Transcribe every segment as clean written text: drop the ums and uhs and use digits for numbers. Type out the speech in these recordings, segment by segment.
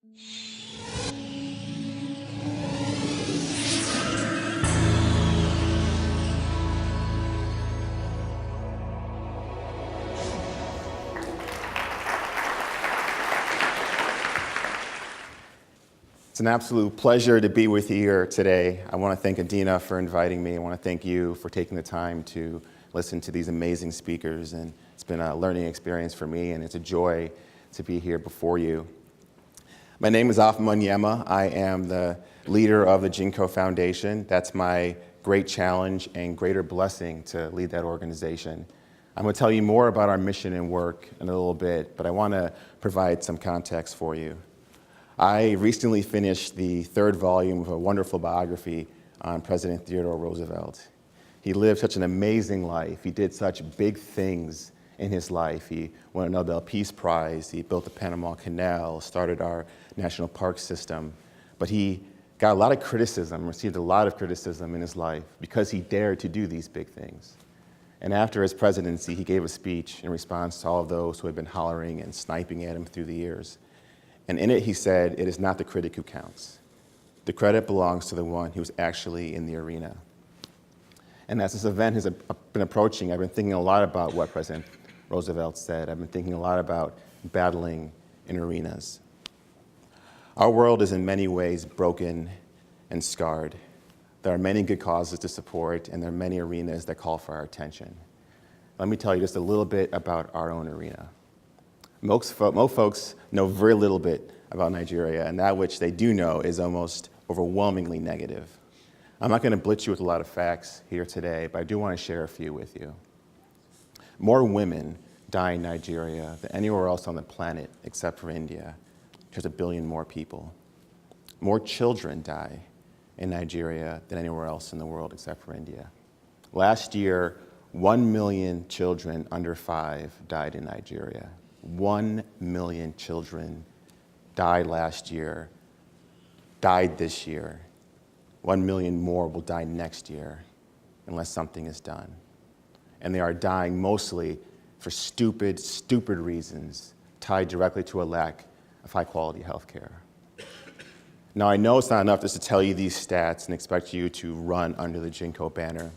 It's an absolute pleasure to be with you here today. I want to thank Adina for inviting me. I want to thank you for taking the time to listen to these amazing speakers. And it's been a learning experience for me, and it's a joy to be here before you. My name is Afam Onyema. I am the leader of the Jinko Foundation. That's my great challenge and greater blessing to lead that organization. I'm going to tell you more about our mission and work in a little bit, but I want to provide some context for you. I recently finished the third volume of a wonderful biography on President Theodore Roosevelt. He lived such an amazing life. He did such big things in his life. He won a Nobel Peace Prize. He built the Panama Canal, started our national park system. But he got a lot of criticism, received a lot of criticism in his life because he dared to do these big things. And after his presidency, he gave a speech in response to all of those who had been hollering and sniping at him through the years. And in it, he said, "It is not the critic who counts. The credit belongs to the one who's actually in the arena." And as this event has been approaching, I've been thinking a lot about what President Roosevelt said. I've been thinking a lot about battling in arenas. Our world is in many ways broken and scarred. There are many good causes to support, and there are many arenas that call for our attention. Let me tell you just a little bit about our own arena. Most folks know very little bit about Nigeria, and that which they do know is almost overwhelmingly negative. I'm not going to blitz you with a lot of facts here today, but I do want to share a few with you. More women die in Nigeria than anywhere else on the planet except for India, which has 1 billion more people. More children die in Nigeria than anywhere else in the world except for India. Last year, 1 million children under 5 died in Nigeria. 1 million children died last year, died this year. 1 million more will die next year unless something is done. And they are dying mostly for stupid reasons tied directly to a lack of high-quality health care. Now, I know it's not enough just to tell you these stats and expect you to run under the Jinko banner.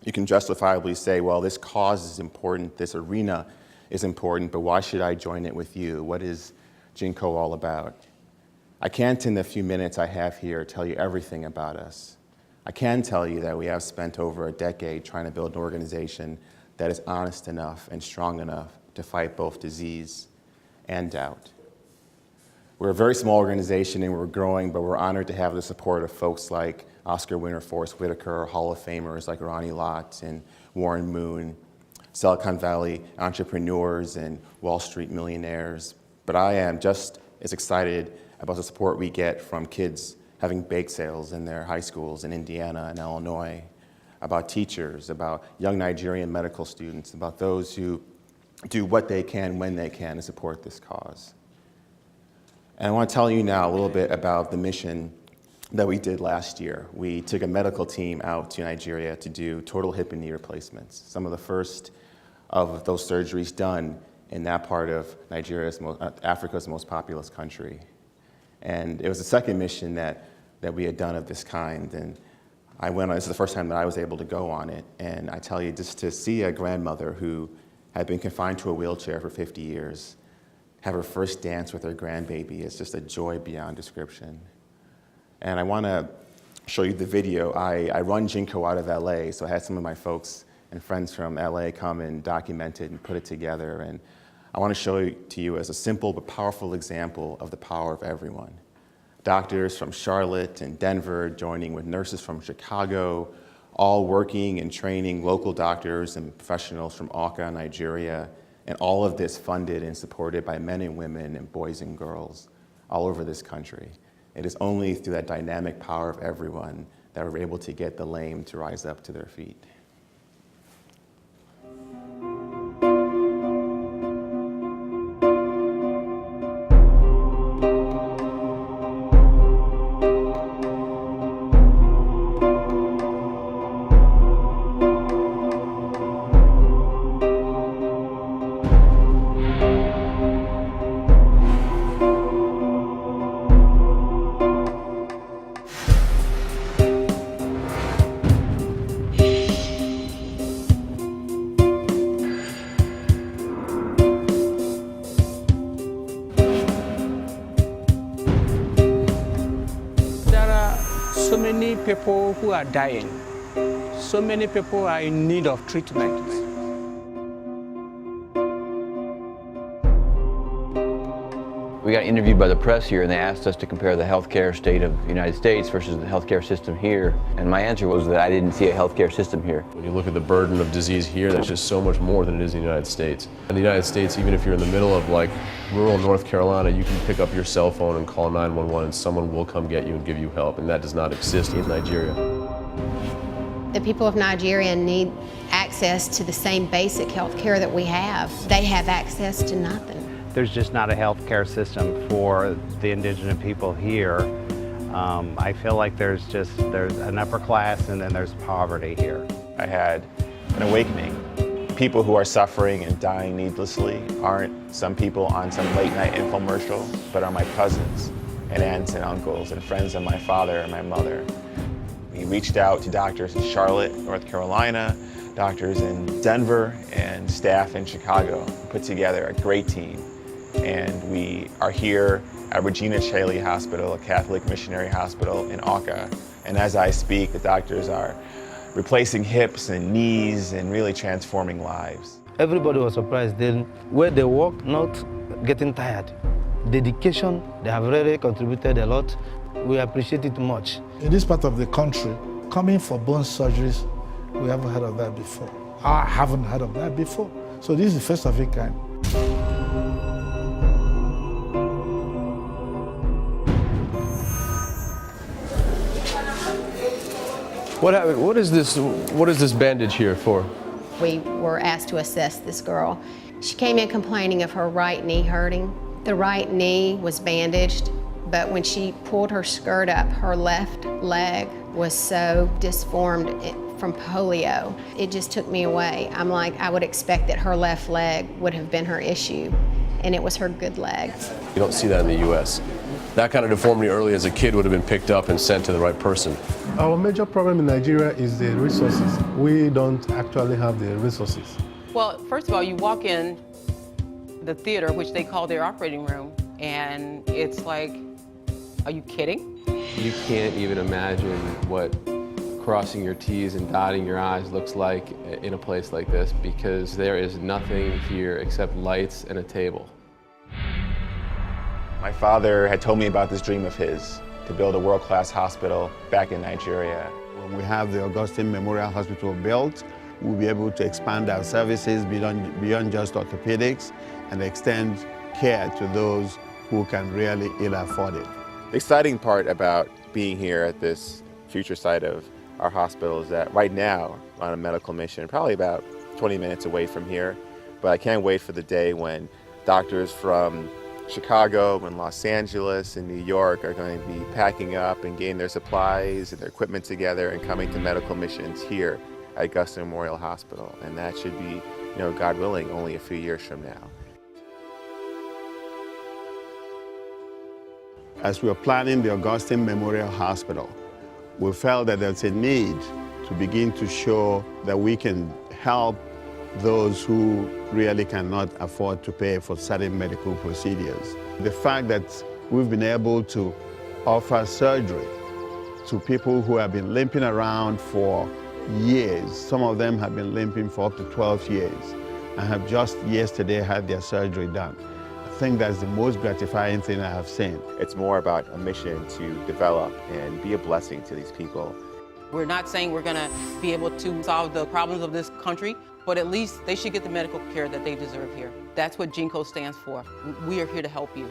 You can justifiably say, well, this cause is important, this arena is important, but why should I join it with you? What is Jinko all about? I can't, in the few minutes I have here, tell you everything about us. I can tell you that we have spent over a decade trying to build an organization that is honest enough and strong enough to fight both disease and doubt. We're a very small organization and we're growing, but we're honored to have the support of folks like Oscar winner Forrest Whitaker, Hall of Famers like Ronnie Lott and Warren Moon, Silicon Valley entrepreneurs and Wall Street millionaires. But I am just as excited about the support we get from kids having bake sales in their high schools in Indiana and Illinois, about teachers, about young Nigerian medical students, about those who do what they can when they can to support this cause. And I want to tell you now a little bit about the mission that we did last year. We took a medical team out to Nigeria to do total hip and knee replacements, some of the first of those surgeries done in that part of Africa's most populous country. And it was the second mission that we had done of this kind. And I went on, this is the first time that I was able to go on it. And I tell you, just to see a grandmother who had been confined to a wheelchair for 50 years, have her first dance with her grandbaby is just a joy beyond description. And I want to show you the video. I run Jinko out of LA, so I had some of my folks and friends from LA come and document it and put it together. And I want to show it to you as a simple but powerful example of the power of everyone. Doctors from Charlotte and Denver joining with nurses from Chicago, all working and training local doctors and professionals from Awka, Nigeria, and all of this funded and supported by men and women and boys and girls all over this country. It is only through that dynamic power of everyone that we're able to get the lame to rise up to their feet. many people who are dying. So many people are in need of treatment. We got interviewed by the press here, and they asked us to compare the healthcare state of the United States versus the healthcare system here. And my answer was that I didn't see a healthcare system here. When you look at the burden of disease here, there's just so much more than it is in the United States. In the United States, even if you're in the middle of like rural North Carolina, you can pick up your cell phone and call 911 and someone will come get you and give you help. And that does not exist in Nigeria. The people of Nigeria need access to the same basic health care that we have. They have access to nothing. There's just not a health care system for the indigenous people here. I feel like there's an upper class and then there's poverty here. I had an awakening. People who are suffering and dying needlessly aren't some people on some late night infomercial, but are my cousins and aunts and uncles and friends of my father and my mother. We reached out to doctors in Charlotte, North Carolina, doctors in Denver, and staff in Chicago, put together a great team. And we are here at Regina Caeli Hospital, a Catholic missionary hospital in Awka. And as I speak, the doctors are replacing hips and knees and really transforming lives. Everybody was surprised. Where they work, not getting tired. Dedication, they have really contributed a lot. We appreciate it much. In this part of the country, coming for bone surgeries, we haven't heard of that before. I haven't heard of that before. So this is the first of its kind. What happened? What is this bandage here for? We were asked to assess this girl. She came in complaining of her right knee hurting. The right knee was bandaged, but when she pulled her skirt up, her left leg was so disformed from polio. It just took me away. I'm like, I would expect that her left leg would have been her issue, and it was her good leg. You don't see that in the U.S. That kind of deformity early as a kid would have been picked up and sent to the right person. Our major problem in Nigeria is the resources. We don't actually have the resources. Well, first of all, you walk in the theater, which they call their operating room, and it's like, are you kidding? You can't even imagine what crossing your T's and dotting your I's looks like in a place like this, because there is nothing here except lights and a table. My father had told me about this dream of his, to build a world-class hospital back in Nigeria. When we have the Augustine Memorial Hospital built, we'll be able to expand our services beyond just orthopedics and extend care to those who can really ill afford it. The exciting part about being here at this future site of our hospital is that right now, we're on a medical mission, probably about 20 minutes away from here, but I can't wait for the day when doctors from Chicago and Los Angeles and New York are going to be packing up and getting their supplies and their equipment together and coming to medical missions here at Augustine Memorial Hospital. And that should be, God willing, only a few years from now. As we were planning the Augustine Memorial Hospital, we felt that there's a need to begin to show that we can help those who really cannot afford to pay for certain medical procedures. The fact that we've been able to offer surgery to people who have been limping around for years, some of them have been limping for up to 12 years, and have just yesterday had their surgery done. I think that's the most gratifying thing I have seen. It's more about a mission to develop and be a blessing to these people. We're not saying we're gonna be able to solve the problems of this country, but at least they should get the medical care that they deserve here. That's what GENCO stands for. We are here to help you.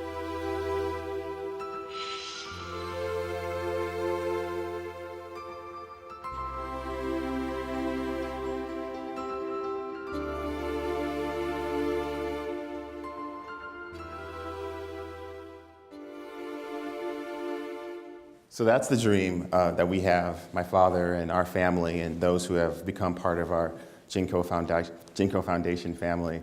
So that's the dream that we have, my father and our family and those who have become part of our GENCO Foundation family.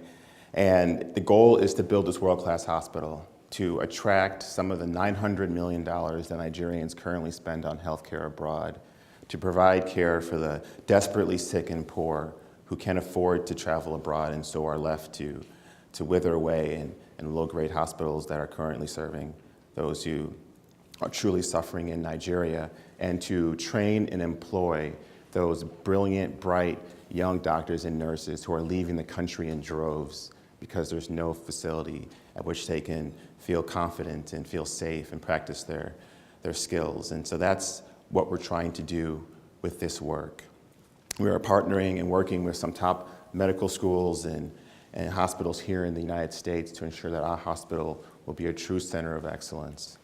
And the goal is to build this world-class hospital to attract some of the $900 million that Nigerians currently spend on healthcare abroad, to provide care for the desperately sick and poor who can't afford to travel abroad and so are left to wither away in low-grade hospitals that are currently serving those who are truly suffering in Nigeria, and to train and employ those brilliant, bright, young doctors and nurses who are leaving the country in droves because there's no facility at which they can feel confident and feel safe and practice their skills. And so that's what we're trying to do with this work. We are partnering and working with some top medical schools and hospitals here in the United States to ensure that our hospital will be a true center of excellence.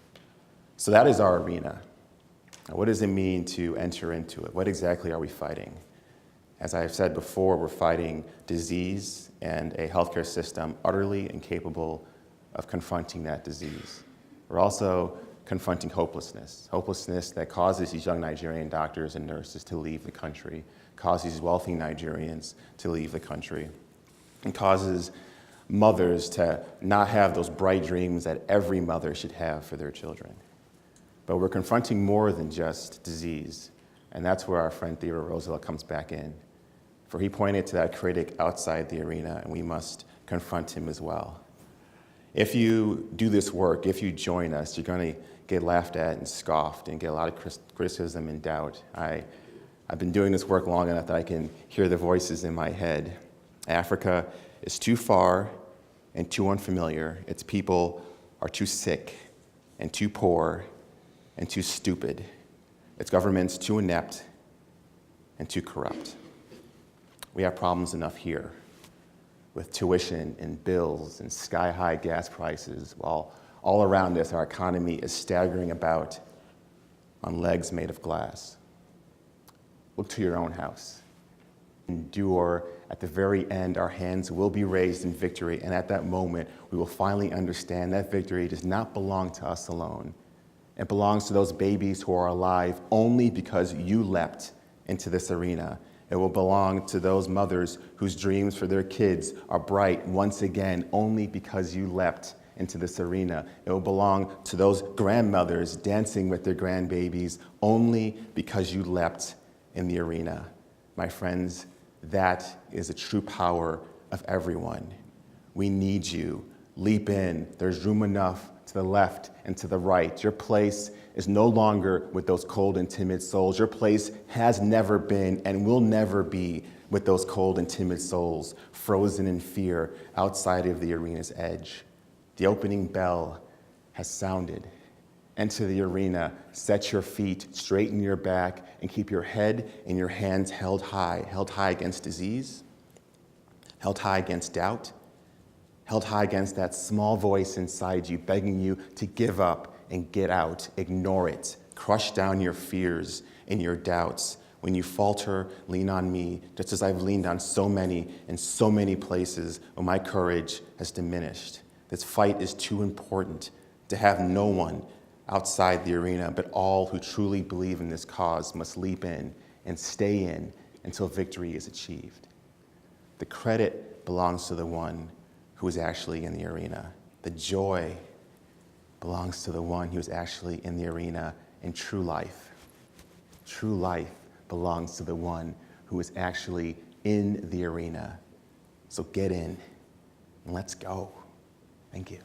So that is our arena. Now, what does it mean to enter into it? What exactly are we fighting? As I've said before, we're fighting disease and a healthcare system utterly incapable of confronting that disease. We're also confronting hopelessness that causes these young Nigerian doctors and nurses to leave the country, causes wealthy Nigerians to leave the country, and causes mothers to not have those bright dreams that every mother should have for their children. But we're confronting more than just disease, and that's where our friend Theodore Roosevelt comes back in. For he pointed to that critic outside the arena, and we must confront him as well. If you do this work, if you join us, you're going to get laughed at and scoffed and get a lot of criticism and doubt. I've been doing this work long enough that I can hear the voices in my head. Africa is too far and too unfamiliar. Its people are too sick and too poor and too stupid. Its government's too inept and too corrupt. We have problems enough here with tuition and bills and sky-high gas prices, while all around us our economy is staggering about on legs made of glass. Look to your own house. Endure. At the very end, our hands will be raised in victory, and at that moment, we will finally understand that victory does not belong to us alone. It belongs to those babies who are alive only because you leapt into this arena. It will belong to those mothers whose dreams for their kids are bright once again only because you leapt into this arena. It will belong to those grandmothers dancing with their grandbabies only because you leapt in the arena. My friends, that is the true power of everyone. We need you. Leap in. There's room enough to the left and to the right. Your place is no longer with those cold and timid souls. Your place has never been and will never be with those cold and timid souls, frozen in fear outside of the arena's edge. The opening bell has sounded. Enter the arena, set your feet, straighten your back, and keep your head and your hands held high against disease, held high against doubt, held high against that small voice inside you begging you to give up and get out, ignore it, crush down your fears and your doubts. When you falter, lean on me, just as I've leaned on so many in so many places where my courage has diminished. This fight is too important to have no one outside the arena, but all who truly believe in this cause must leap in and stay in until victory is achieved. The credit belongs to the one who is actually in the arena. The joy belongs to the one who is actually in the arena. And true life belongs to the one who is actually in the arena. So get in and let's go. Thank you.